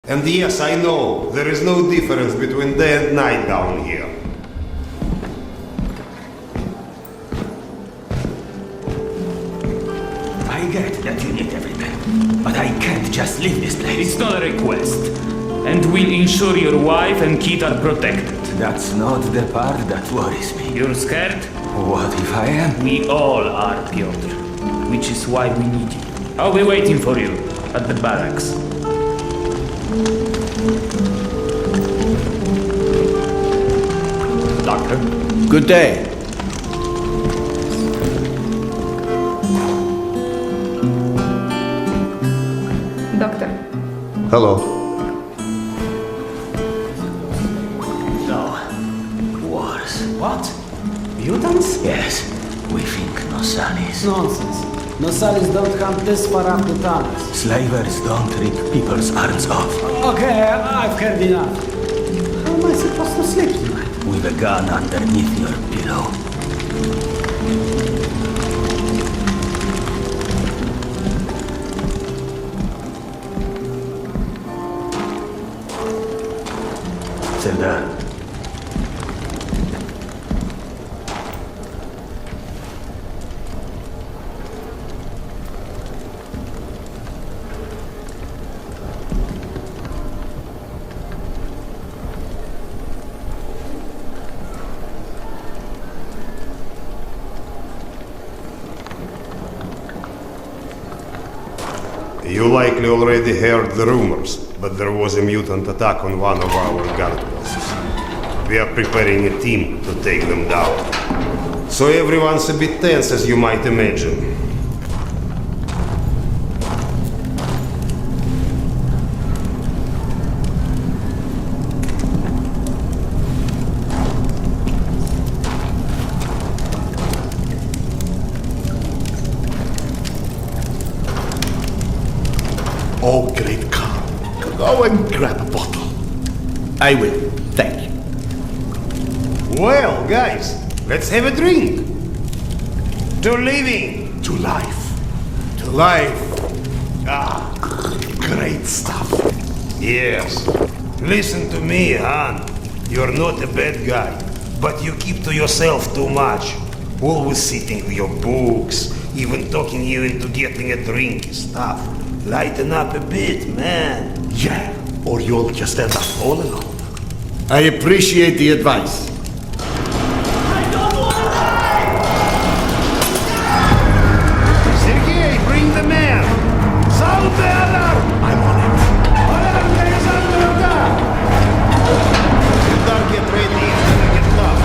And yes, I know, there is no difference between day and night down here. I get that you need everything, but I can't just leave this place. It's not a request. And we'll ensure your wife and kid are protected. That's not the part that worries me. You're scared? What if I am? We all are, Piotr. Which is why we need you. I'll be waiting for you at the barracks. Doctor? Good day. Doctor. Hello. No. Wars. What? Mutants? Yes. We think Nosalis. Nonsense. Nosalis don't come this far up the tunnels. Slavers don't rip people's arms off. Okay, I've heard enough. How am I supposed to sleep tonight? With a gun underneath your pillow. Zelda. You likely already heard the rumors, but there was a mutant attack on one of our guardposts. We are preparing a team to take them down. So everyone's a bit tense, as you might imagine. Oh, great Khan. Go and grab a bottle. I will. Thank you. Well, guys, let's have a drink. To living. To life. To life. Ah, great stuff. Yes. Listen to me, Han. You're not a bad guy, but you keep to yourself too much. Always sitting with your books, even talking you into getting a drink is tough. Lighten up a bit, man. Yeah, or you'll just end up all alone. I appreciate the advice. Sergei, bring the man. Sound the alarm. I'm on it. Alarm is under attack. Sildar, get ready. It's gonna get tough.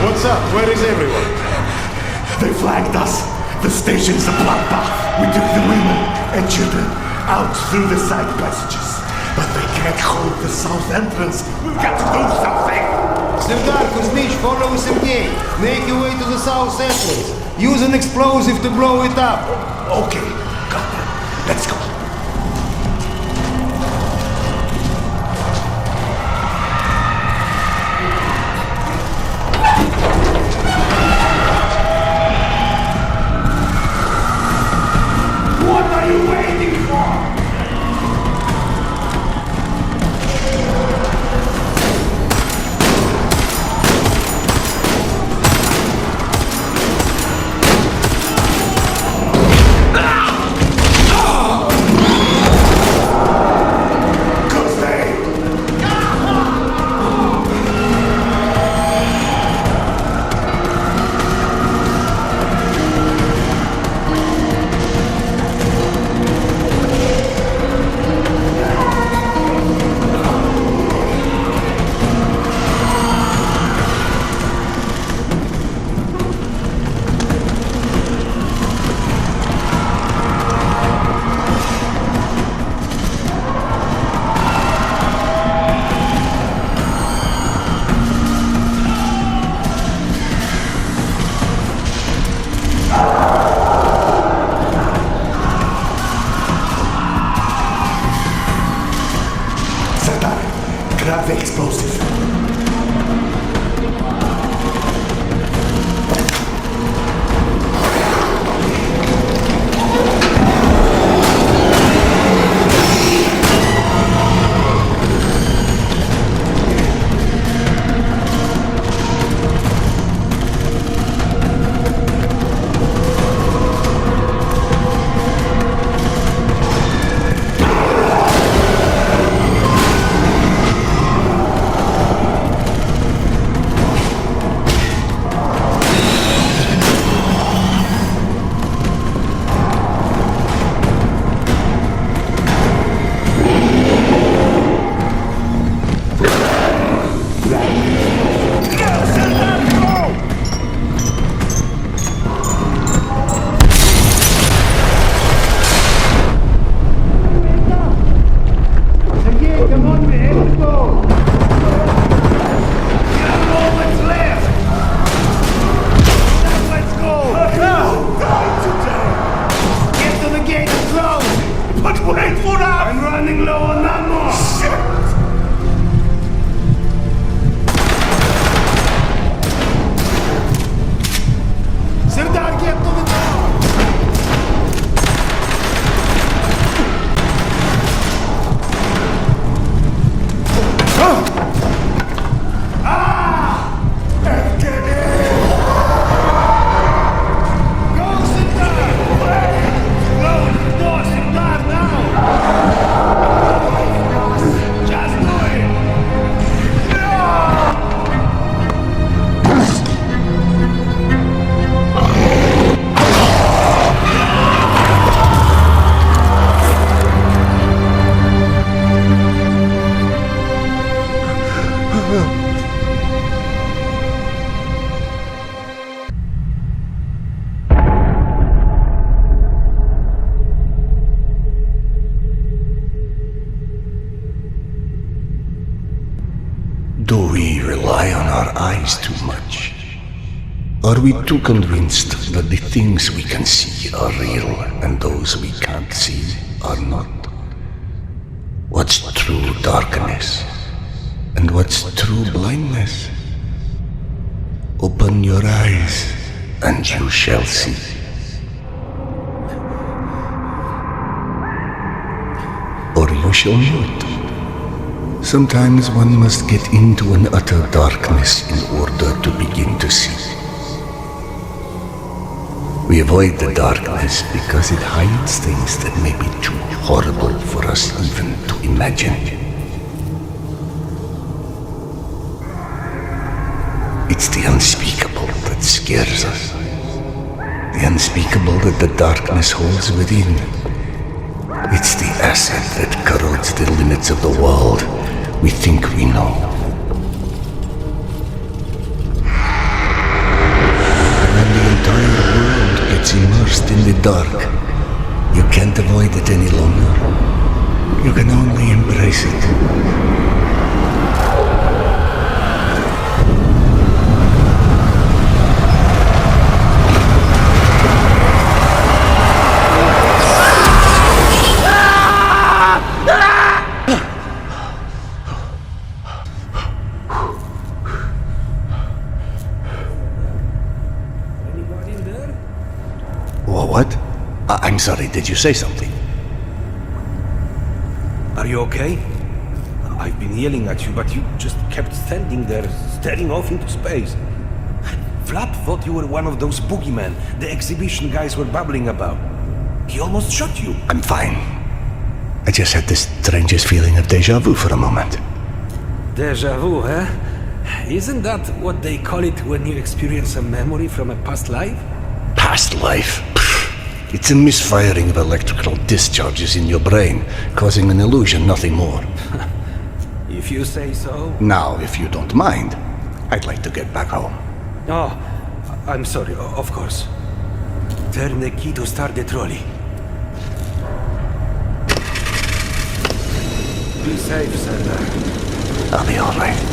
What's up? Where is everyone? They flagged us. The station's a bloodbath. We took the women and children out through the side passages. But they can't hold the south entrance. We've got to do something. Sildar, Kuzmich, follow Sergei. Make your way to the south entrance. Use an explosive to blow it up. Okay, got that. Let's go. What are you waiting for? eyes too much? Are we too convinced that the things we can see are real and those we can't see are not? What's true darkness and what's true blindness? Open your eyes and you shall see. Or you shall not. Sometimes one must get into an utter darkness in order to begin to see. We avoid the darkness because it hides things that may be too horrible for us even to imagine. It's the unspeakable that scares us. The unspeakable that the darkness holds within. It's the acid that corrodes the limits of the world we think we know. And when the entire world gets immersed in the dark, you can't avoid it any longer. You can only embrace it. What? I'm sorry, did you say something? Are you okay? I've been yelling at you, but you just kept standing there, staring off into space. Flap thought you were one of those boogeymen the exhibition guys were babbling about. He almost shot you. I'm fine. I just had this strangest feeling of deja vu for a moment. Deja vu, huh? Isn't that what they call it when you experience a memory from a past life? Past life? It's a misfiring of electrical discharges in your brain, causing an illusion, nothing more. If you say so. Now, if you don't mind, I'd like to get back home. Oh, I'm sorry, of course. Turn the key to start the trolley. Be safe, Sandra. I'll be all right.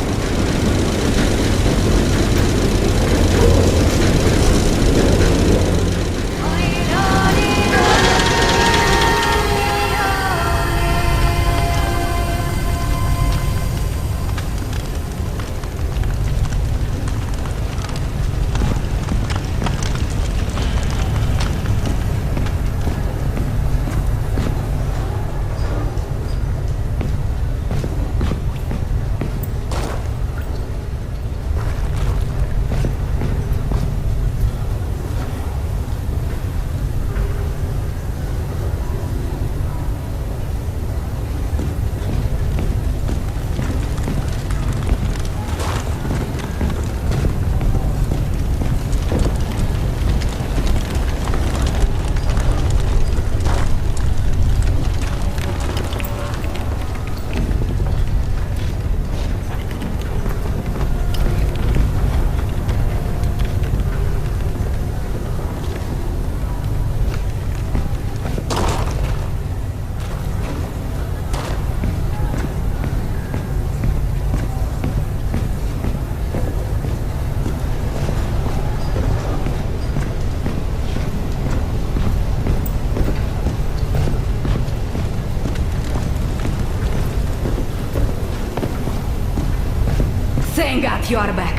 Thank God you are back.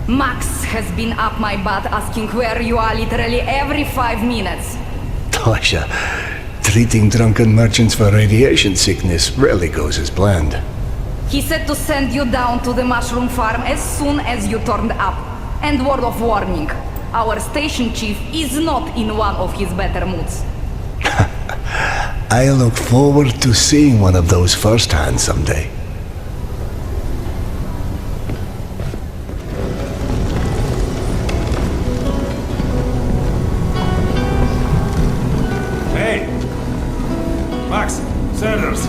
Max has been up my butt asking where you are literally every 5 minutes. Tasha, treating drunken merchants for radiation sickness rarely goes as planned. He said to send you down to the mushroom farm as soon as you turned up. And word of warning, our station chief is not in one of his better moods. I look forward to seeing one of those firsthand someday. Hey! Max, Sanders!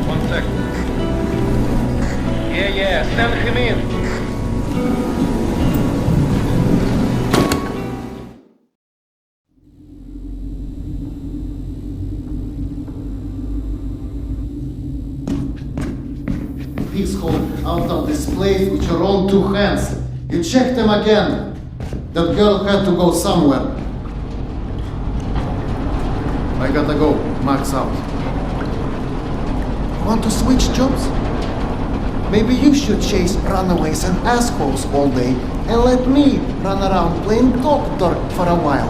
One second. Yeah, send him in. out of this place with your own two hands. You checked them again. That girl had to go somewhere. I gotta go. Max out. Want to switch jobs? Maybe you should chase runaways and assholes all day and let me run around playing doctor for a while.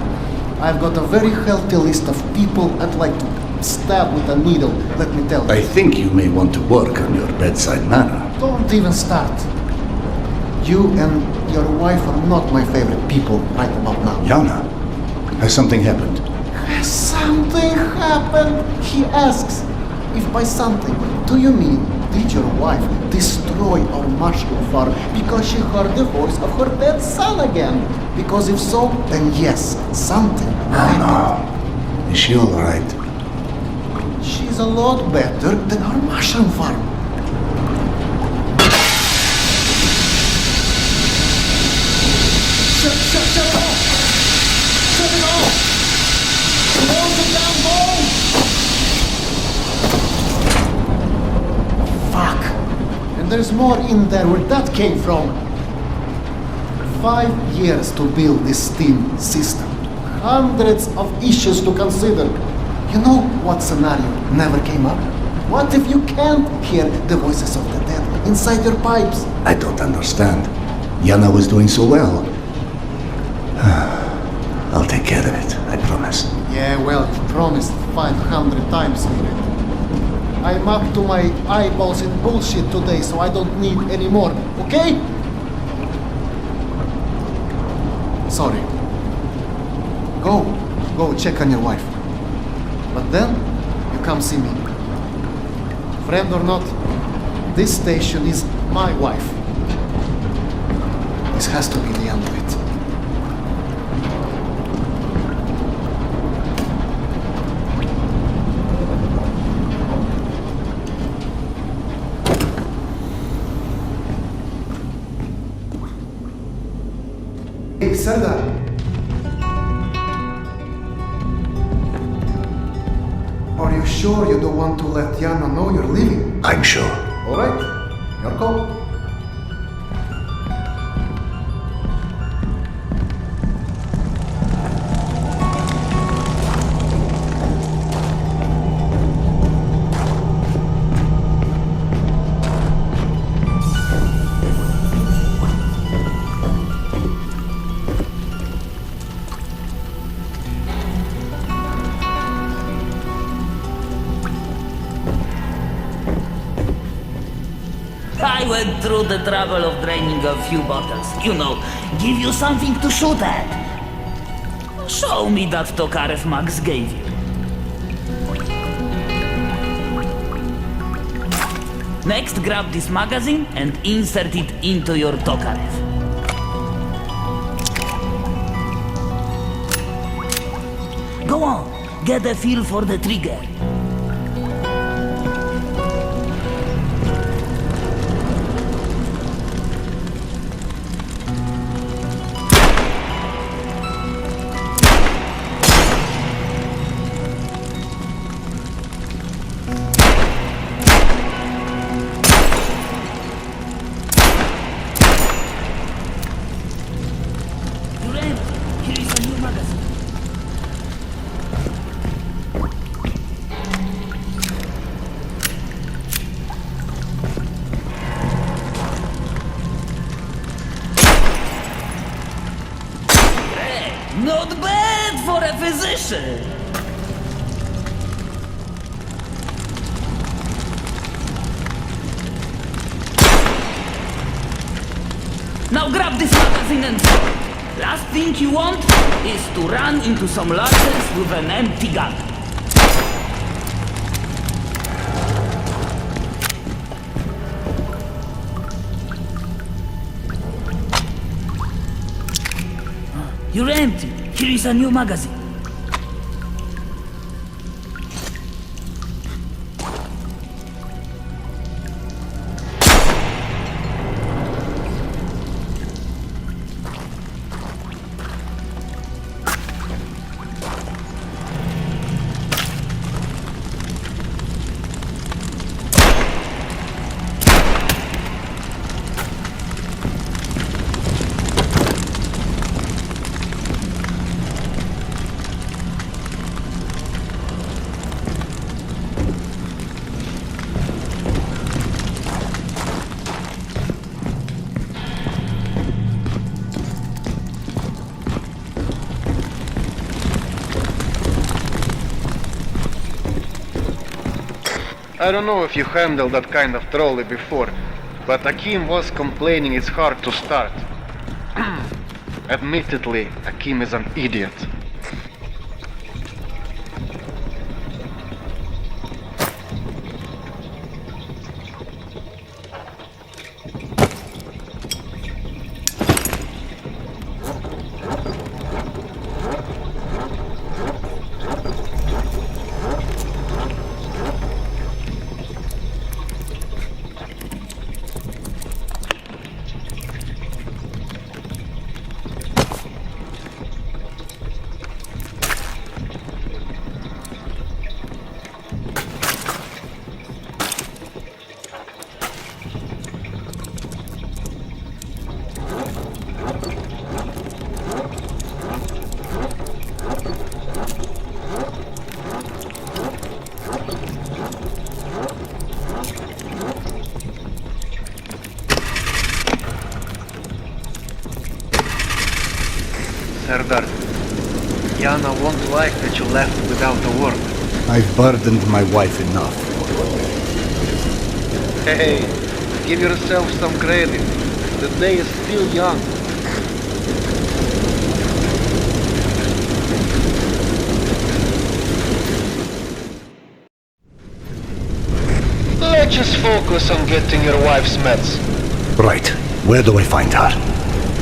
I've got a very healthy list of people I'd like to stab with a needle, let me tell you. I think you may want to work on your bedside manner. Don't even start. You and your wife are not my favorite people right about now. Yana, has something happened? Has something happened? He asks. If by something, do you mean did your wife destroy our mushroom farm because she heard the voice of her dead son again? Because if so, then yes, something happened. No. Is she alright? She's a lot better than our mushroom farm. Shut it off! Shut it off! Close it down, boom! Fuck! And there's more in there where that came from. 5 years to build this steam system. Hundreds of issues to consider. You know what scenario never came up? What if you can't hear the voices of the dead inside your pipes? I don't understand. Yana was doing so well. I'll take care of it, I promise. Yeah, well, you promised 500 times already. I'm up to my eyeballs in bullshit today, so I don't need any more, okay? Sorry. Go check on your wife. But then, you come see me. Friend or not, this station is my wife. This has to be the end of it. Hey, Serdar. Are you sure you don't want to let Yana know you're leaving? I'm sure. All right, your call. I went through the trouble of draining a few bottles. You know, give you something to shoot at. Show me that Tokarev Max gave you. Next, grab this magazine and insert it into your Tokarev. Go on, get a feel for the trigger. Here is a new magazine. Hey, not bad for a physician. Now grab this magazine and go. Last thing you want is to run into some losses with an empty gun. You're empty. Here is a new magazine. I don't know if you handled that kind of trolley before, but Akim was complaining it's hard to start. Admittedly, Akim is an idiot. Serdar, Yana won't like that you left without a word. I've burdened my wife enough. Hey, give yourself some credit. The day is still young. Let's just focus on getting your wife's meds. Right. Where do I find her?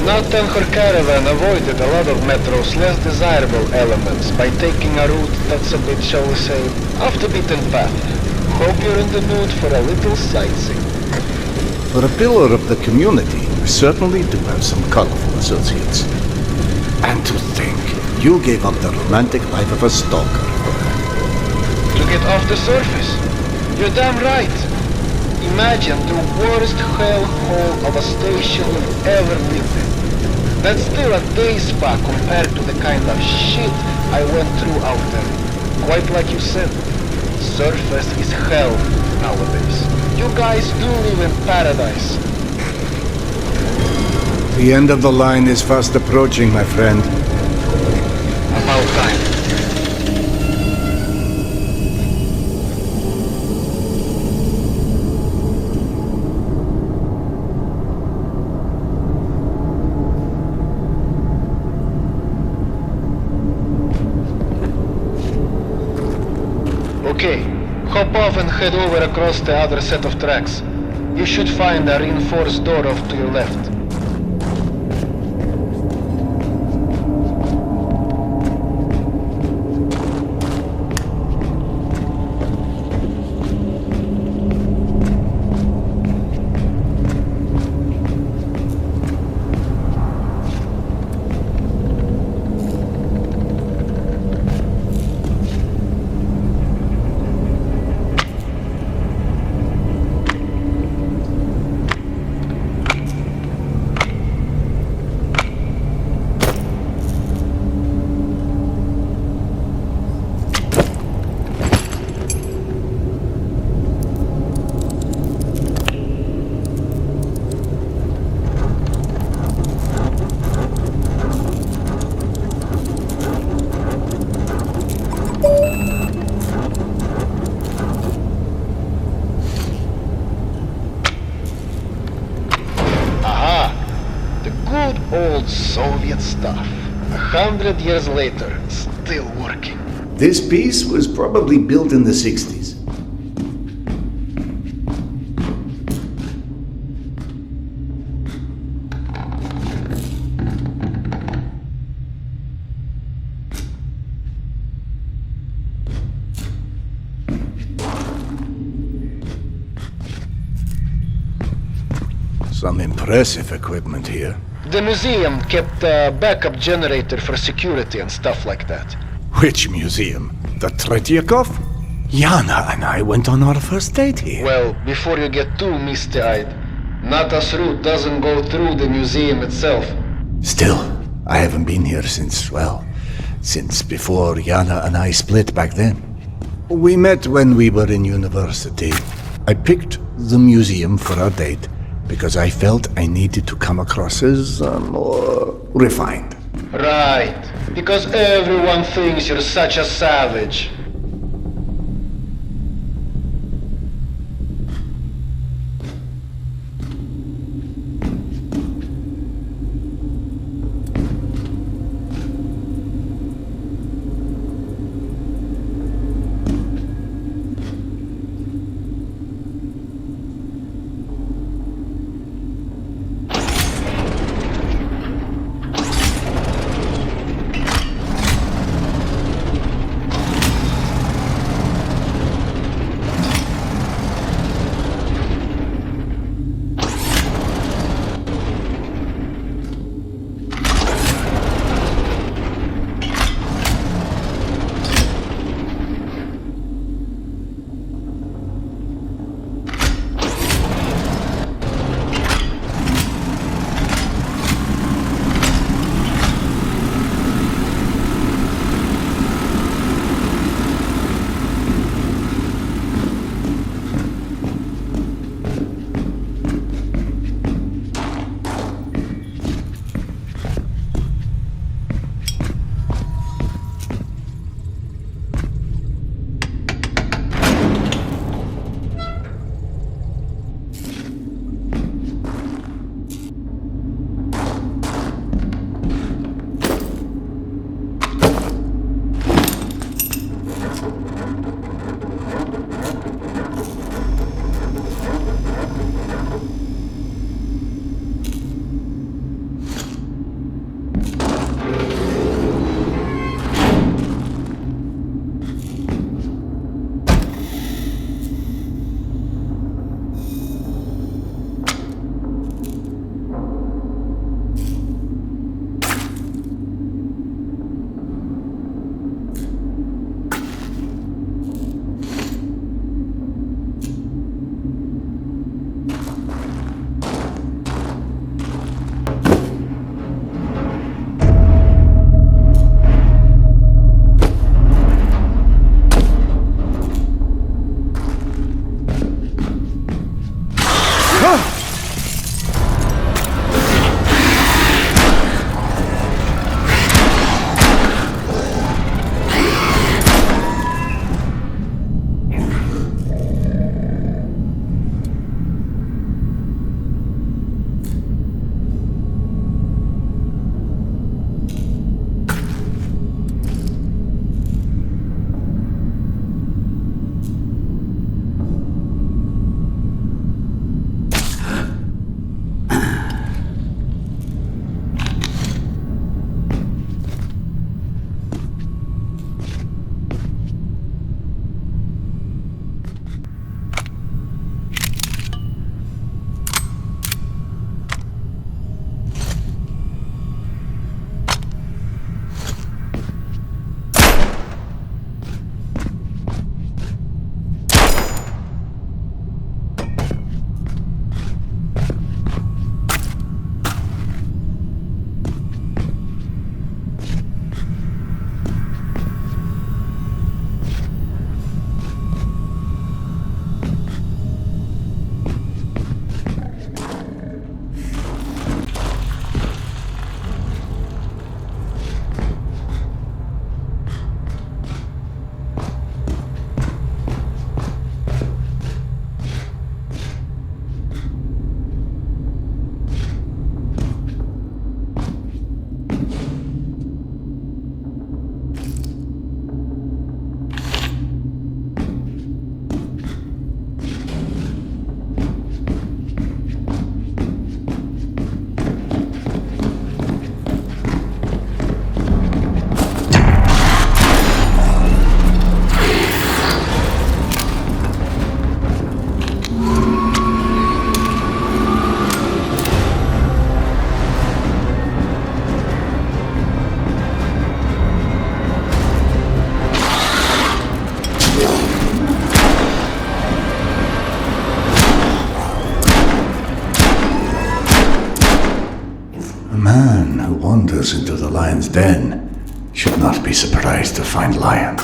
Not on her caravan avoided a lot of Metro's less desirable elements by taking a route that's a bit, shall we say, off the beaten path. Hope you're in the mood for a little sightseeing. For a pillar of the community, we certainly do have some colorful associates. And to think, you gave up the romantic life of a stalker for her. To get off the surface. You're damn right. Imagine the worst hellhole of a station you've ever lived in. That's still a day spa compared to the kind of shit I went through out there. Quite like you said, surface is hell nowadays. You guys do live in paradise. The end of the line is fast approaching, my friend. About time. Okay, hop off and head over across the other set of tracks. You should find a reinforced door off to your left. Old Soviet stuff. 100 years later, still working. This piece was probably built in the 60s. Some impressive equipment here. The museum kept a backup generator for security and stuff like that. Which museum? The Tretyakov? Yana and I went on our first date here. Well, before you get too misty-eyed, Nata's route doesn't go through the museum itself. Still, I haven't been here since before Yana and I split back then. We met when we were in university. I picked the museum for our date because I felt I needed to come across as more refined. Right, because everyone thinks you're such a savage. us into the lion's den. Should not be surprised to find lions.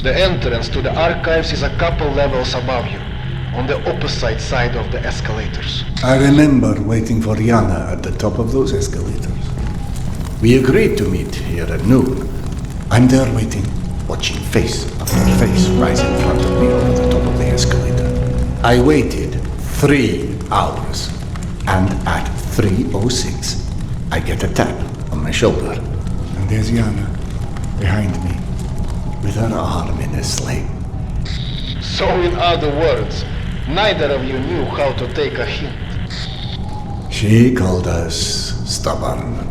The entrance to the archives is a couple levels above you, on the opposite side of the escalators. I remember waiting for Yana at the top of those escalators. We agreed to meet here at noon. I'm there waiting, watching face after face rise in front of me over the top of the escalator. I waited 3 hours, and at 3:06, I get a tap on my shoulder. And there's Yana, behind me, with her arm in a sling. So in other words, neither of you knew how to take a hint. She called us stubborn.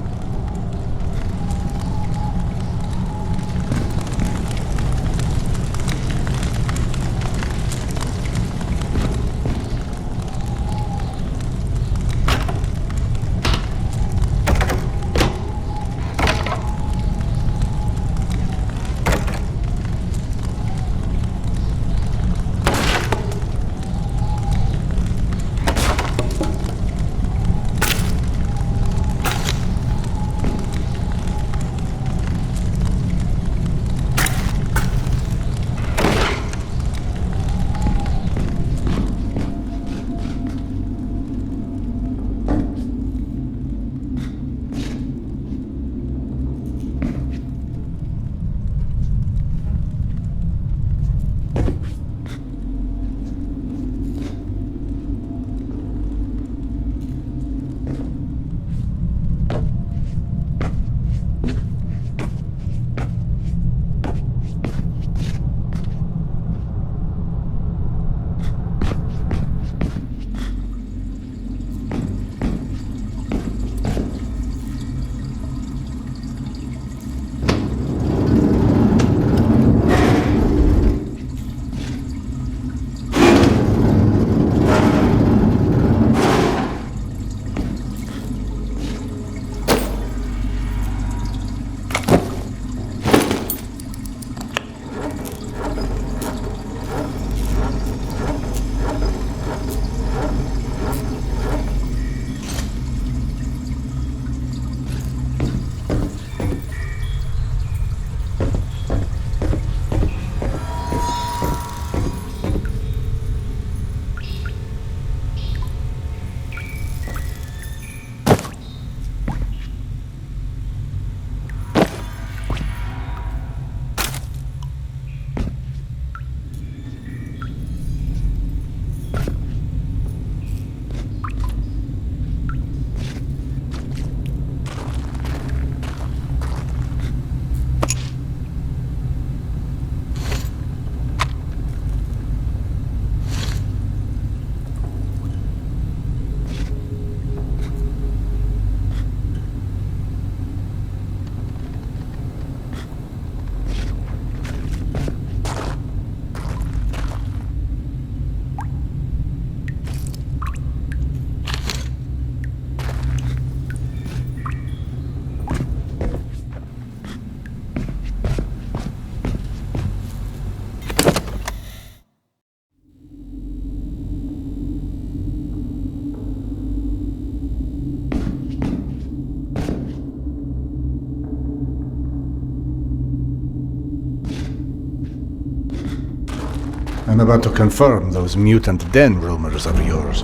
I'm about to confirm those mutant den rumors of yours.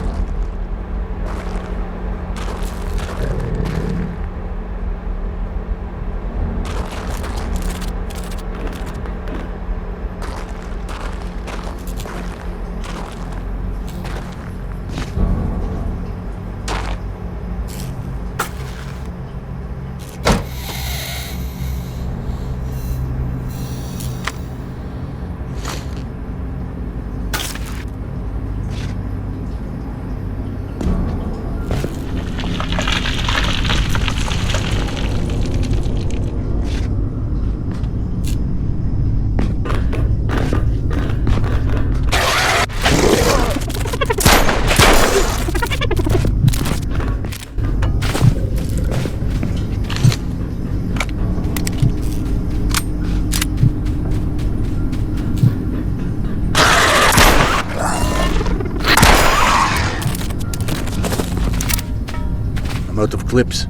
I'm out of clips.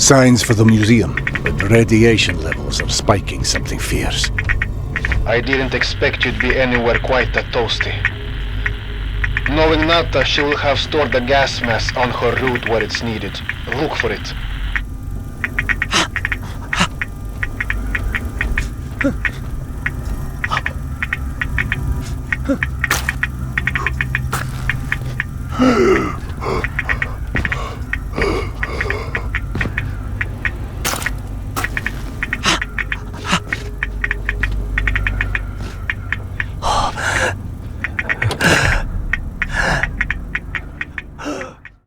Signs for the museum, but the radiation levels are spiking something fierce. I didn't expect you'd be anywhere quite that toasty. Knowing Nata, she will have stored the gas mask on her route where it's needed. Look for it.